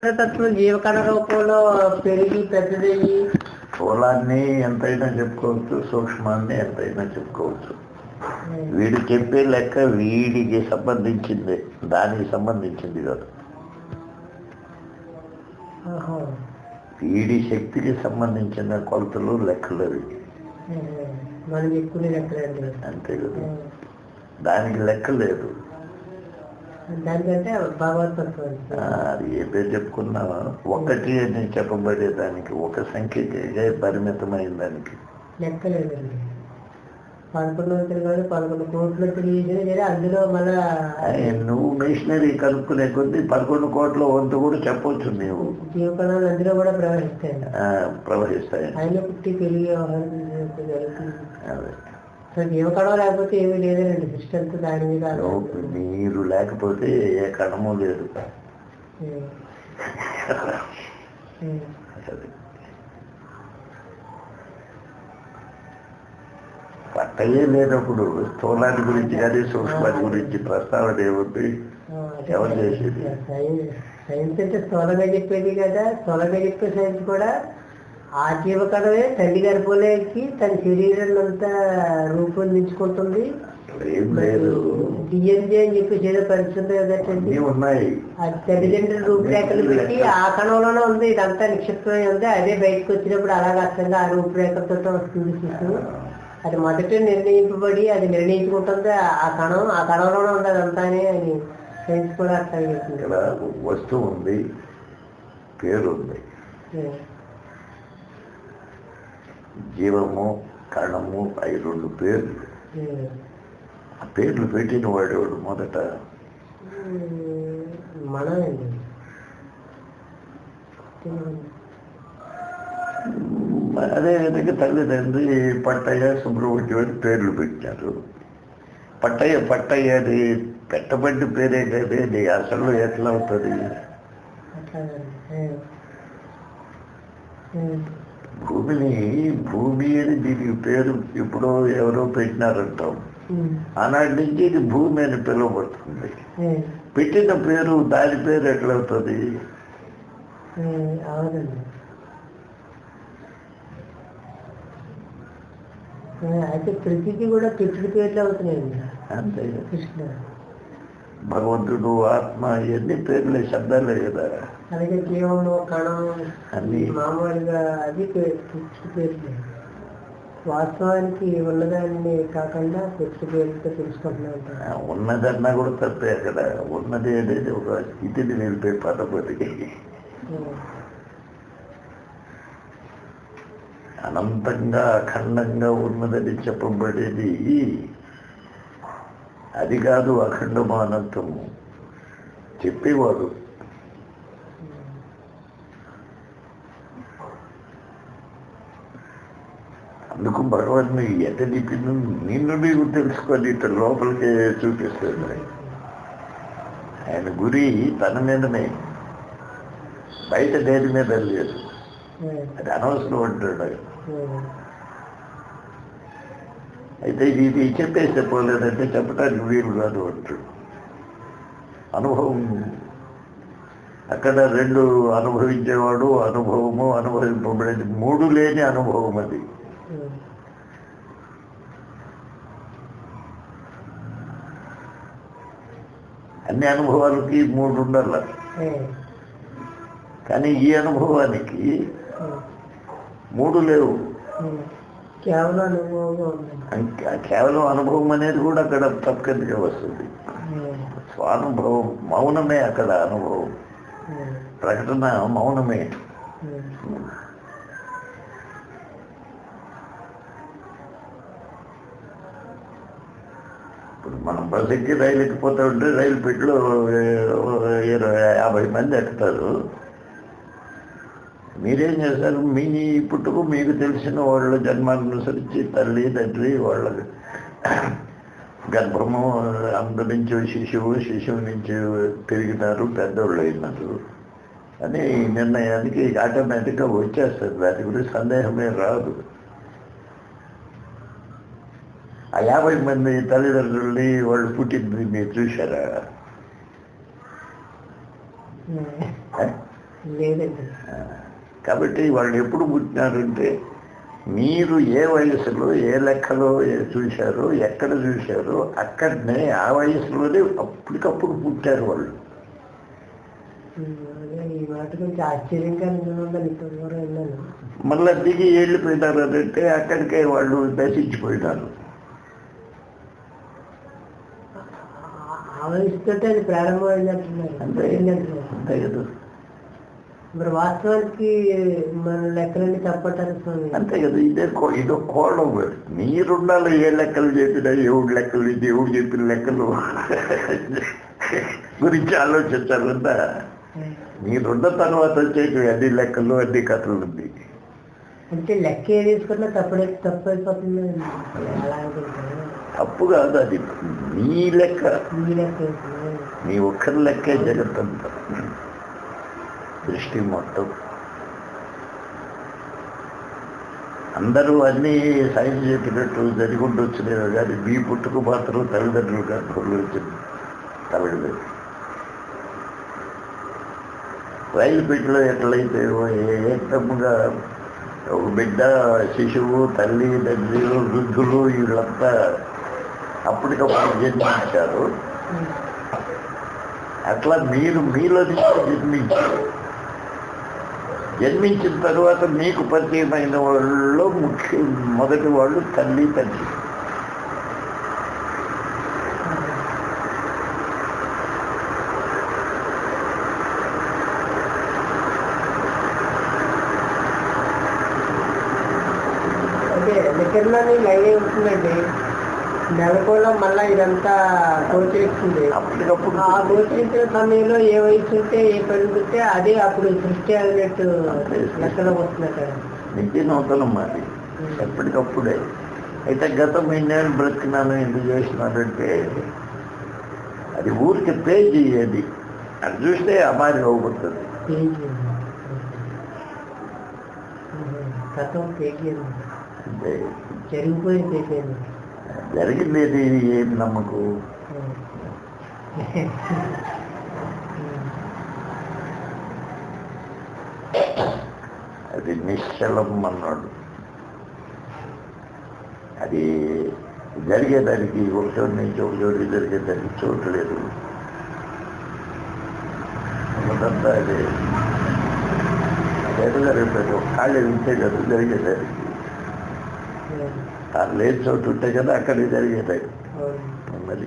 తత్వం జీవకణ రూపంలో పెరిగి పెద్దదయ్యి స్థూలాన్ని ఎంతైనా చెప్పుకోవచ్చు, సూక్ష్మాన్ని ఎంతైనా చెప్పుకోవచ్చు. వీడు చెప్పే లెక్క వీడికి సంబంధించింది, దానికి సంబంధించింది కాదు. వీడి శక్తికి సంబంధించిన కొలతలు లెక్కలు అవి మనం చెప్పుకునే లెక్కలండి. అంతే కదా, దానికి లెక్క లేదు. దానికంటే భగవతత్వం అది ఏ పేరు చెప్పుకున్నా ఒకటి అని చెప్పబడేదానికి, ఒక సంఖ్యకే పరిమితమైన దానికి లెక్క లేదండి. 11 కాదు 11 కోట్లు తెలియజేసినా సరే అందులో మళ్ళా నువ్వు మిషనరీ కనుక్కునే కొద్దీ 11 కోట్ల వంతు కూడా చెప్పొచ్చు. నీవు జీవకణాలు అందులో కూడా ప్రవహిస్తాయి. ఆయన పుట్టి పెరిగి జరుగుతుంది. అదే జీవకణం లేకపోతే ఏమీ లేదండి. సృష్టి అంతా దాని మీద నీరు లేకపోతే ఏ కణము లేదు. పట్టయే లేనప్పుడు స్థూలాన్ని గురించి కానీ సూక్ష్మాన్ని గురించి ప్రస్తావన ఏముంది? ఎవరు చేసేది? సైన్స్ అంటే స్థూలంగా చెప్పేది కదా. స్థూలంగా చెప్పే సైన్స్ కూడా ఆ జీవకణమే తల్లి గర్భంలోకి తన శరీరాన్ని అంతా రూపొందించుకుంటుంది. ఏం లేదు, డిఎన్ఏ అని చెప్పేసి ఏదో పరిస్థితి కదండి ఉన్నాయి. అది తల్లిదండ్రుల రూపురేఖలు పెట్టి ఆ కణంలోనే ఉంది. ఇదంతా నిక్షిప్తమై ఉంది. అదే బయటకు వచ్చినప్పుడు అలాగే అర్థంగా ఆ రూపురేఖలతో వస్తుంది శిశువు. అది మొదట నిర్ణయింపబడి అది నిర్ణయించుకుంటుంది. ఆ కణంలోనే ఉంది అదంతానే అని సైన్స్ కూడా అర్థం చేస్తుంది. ఇక్కడ వస్తువు ఉంది, పేరు ఉంది. జీవము, కణము, అవి 2 పేర్లు. ఆ పేర్లు పెట్టిన వాడేవాడు మొదట మనమండి. అదేవిధంగా తల్లిదండ్రి పట్టయ్య, సుబ్రహ్మణ్యం అని పేర్లు పెట్టారు. పట్టయ్య అది పెట్టబడి పేరే కదా, అది అసలు ఎట్లా అవుతుంది? భూమి అని దీనికి పేరు ఇప్పుడు ఎవరో పెట్టినారంటాం. ఆనాటి నుంచి ఇది భూమి అని పిలువబడుతుంది. పెట్టిన పేరు దాని పేరు ఎట్లవుతుంది? అయితే ప్రతిదీ కూడా కృష్ణుడి పేర్లు అవుతున్నాయండి. అంతే, కృష్ణ, భగవంతుడు, ఆత్మ, ఇవన్నీ పేర్లే, శబ్దాలే కదా. అలాగే కేవలం కణం అన్ని మామూలుగా అది కృష్ణుడి పేర్లు. వాస్తవానికి ఉన్నదాన్ని కాకుండా కృష్ణ పేరుతో తెలుసుకుంటున్నా ఉంటారు. ఉన్నదన్నా కూడా తప్పే. అక్కడ ఉన్నది అనేది ఒక స్థితిని నిలిపే పదపతికి. అనంతంగా అఖండంగా ఉన్నదని చెప్పబడేది అది కాదు. అఖండము, అనంతము చెప్పేవాడు. అందుకు భగవాన్ని ఎంత చెప్పింది, నిన్ను నీవు తెలుసుకొని ఇతను లోపలికి చూపిస్తుంది. ఆయన గురి తన మీదనే, బయట దేని మీద లేదు. అది అనవసరం అంటాడు. అయితే ఇది చెప్పేస్తే పోలేదంటే చెప్పడానికి వీలు కాదు అంటాడు. అనుభవం అక్కడ 2 అనుభవించేవాడు, అనుభవము, అనుభవింపబడేది 3 లేని అనుభవం. అది అన్ని అనుభవాలకి 3 ఉండాల. కానీ ఈ అనుభవానికి 3 లేవు. కేవలం అనుభవం అనేది కూడా అక్కడ తప్పకదిగా వస్తుంది. స్వానుభవం, మౌనమే అక్కడ అనుభవం. ప్రకటన మౌనమే. ఇప్పుడు మనం బస్ ఎక్కి రైలు ఎక్కిపోతూ ఉంటే రైలు పెట్టిలో 50 మంది ఎక్కుతారు. మీరేం చేస్తారు? మీ పుట్టుకు మీకు తెలిసిన వాళ్ళు జన్మానుసరించి తల్లి, తండ్రి, వాళ్ళ గర్భము, అందు నుంచి శిశువు నుంచి పెరిగినారు, పెద్దోళ్ళు అయినారు అని నిర్ణయానికి ఆటోమేటిక్గా వచ్చేస్తుంది. దాని గురించి సందేహమే రాదు. ఆ 50 మంది తల్లిదండ్రుల్ని వాళ్ళు పుట్టింది మీరు చూశారా? లేదండి. కాబట్టి వాళ్ళు ఎప్పుడు పుట్టినారంటే మీరు ఏ వయసులో ఏ లెక్కలో చూశారో ఎక్కడ చూశారో అక్కడనే ఆ వయసులోనే అప్పటికప్పుడు పుట్టారు వాళ్ళు. అదే ఈ మాట కొంచెం ఆశ్చర్యంగా ఉందని ఇప్పుడు విన్నాను. మళ్ళా దిగి వెళ్ళిపోయినారు అంటే అక్కడికే వాళ్ళు నశించిపోయినారు. ఆ వయసుతో అది ప్రారంభమైందంటున్నారు. అంతే కదా. మరి వాస్తవానికి మన లెక్కలన్నీ తప్పటారు స్వామి. అంతే కదా. ఇదో కోణం. మీరుండాలి ఏ లెక్కలు చెప్పినా ఎవడు లెక్కలు దేవుడు చెప్పిన లెక్కలు గురించి ఆలోచించాలంతా మీరున్న తర్వాత వచ్చేవి అన్ని లెక్కలు అన్ని కథలు ఉంది. అంటే లెక్క ఏ తీసుకున్నా తప్పైపోతుంది. అలా అనుకుంటాను. తప్పు కాదు, అది మీ లెక్క. మీ ఒక్కరి లెక్కే జగత్తంతా దృష్టి మొత్తం. అందరూ అన్నీ సైన్స్ చెప్పినట్టు జరిగి వచ్చినారు కానీ మీ పుట్టుకు మాత్రం తల్లిదండ్రులు కాదు వచ్చింది. తమిళ రైలు పెట్టిలో ఎట్లయితే ఏకముగా ఒక బిడ్డ, శిశువు, తల్లి, తండ్రి, వృద్ధులు వీళ్ళంతా అప్పటికప్పుడు జన్మించారు. అట్లా మీరు మీలో జన్మించారు. జన్మించిన తర్వాత మీకు పరిచయమైన వాళ్ళు మొదటి వాళ్ళు తల్లి, తండ్రి. అంటే లెక్కర్లోని లైవ్ ఉంటుందండి. నెలకోళం మళ్ళా ఇదంతా గోచరిస్తుంది. అప్పటికప్పుడు ఆ గోచరించిన సమయంలో ఏ వయసు ఉంటే ఏ పని ఉంటే అదే అప్పుడు సృష్టి అన్నట్టు లెక్కలో వస్తుంది అక్కడ. నిత్య నూతనం అది ఎప్పటికప్పుడే. అయితే గతం ఎన్నేళ్ళు బ్రతికినాను ఎందుకు చేసినారంటే అది ఊరికి పేజీ. అది అది చూస్తే అమారి అవుతుంది. గతం పేజీ అంటే జరిగిపోయిన పేజీ. జరిగింది ఏం నమ్మకు. అది నిశ్చలం అన్నాడు. అది జరిగేదానికి ఒక చోటు నుంచి ఒక చోటు జరిగేదానికి చోటు లేదు. మొదట అది ఎదురు జరిగిపోయింది. ఒక ఖాళీ ఉంటే కదా జరిగేదానికి. లేదు చోటు ఉంటే కదా అక్కడికి జరిగేదానికి. మరి